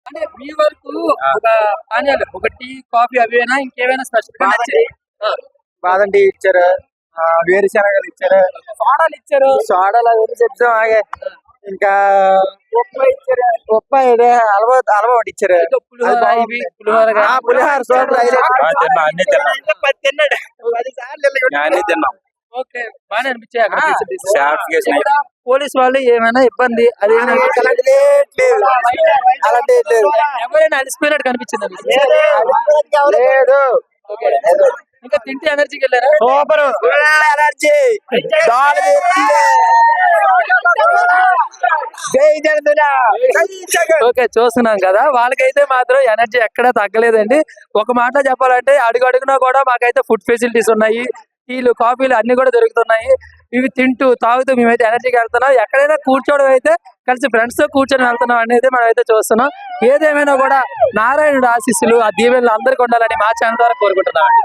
అంటే మీ వరకు ఒక పానీయాలు ఒక టీ కాఫీ అవేనా ఇంకేమైనా స్పెషల్ గా నచ్చాయి? బాదం టీ ఇచ్చారు, వేరుశనగలు ఇచ్చారు, సోడాలు ఇచ్చారు. సోడాలు అవన్నీ చెప్తాం ఆగే. ఇంకా ఉప్మా ఇది హల్వా ఒకటి ఇచ్చారు. ఇంకా పులిహోర ఇవి, పులిహోర ఆ, కానీ. పులిహోర సూపర్ అన్ని తిన్నాం. ఓకే, బాగానే అనిపించాయి అక్కడ facilities. Certification ఇక్కడ పోలీస్ వాళ్ళు ఏమైనా ఇబ్బంది అది అలాంటిది లేదు. ఎవరైనా అలసిపోయినట్టు కనిపించింది లేదు. ఇంకా తింటే ఎనర్జీకి వెళ్ళారా? Super energy. ఓకే, చూస్తున్నాం కదా, వాళ్ళకైతే మాత్రం ఎనర్జీ ఎక్కడా తగ్గలేదండి. ఒక మాటలో చెప్పాలంటే అడుగు అడుగునా కూడా మాకైతే ఫుడ్ ఫెసిలిటీస్ ఉన్నాయి, టీలు కాఫీలు అన్ని కూడా దొరుకుతున్నాయి. ఇవి తింటూ తాగుతూ మేమైతే ఎనర్జీకి వెళ్తున్నాం. ఎక్కడైనా కూర్చోవడం అయితే కలిసి ఫ్రెండ్స్ తో కూర్చొని వెళ్తున్నాం అనేది మనం అయితే చూస్తున్నాం. ఏదేమైనా కూడా నారాయణుడు ఆశీస్సులు ఆ దీవెనలు అందరికీ ఉండాలని మా ఛానల్ ద్వారా కోరుకుంటున్నాం అండి.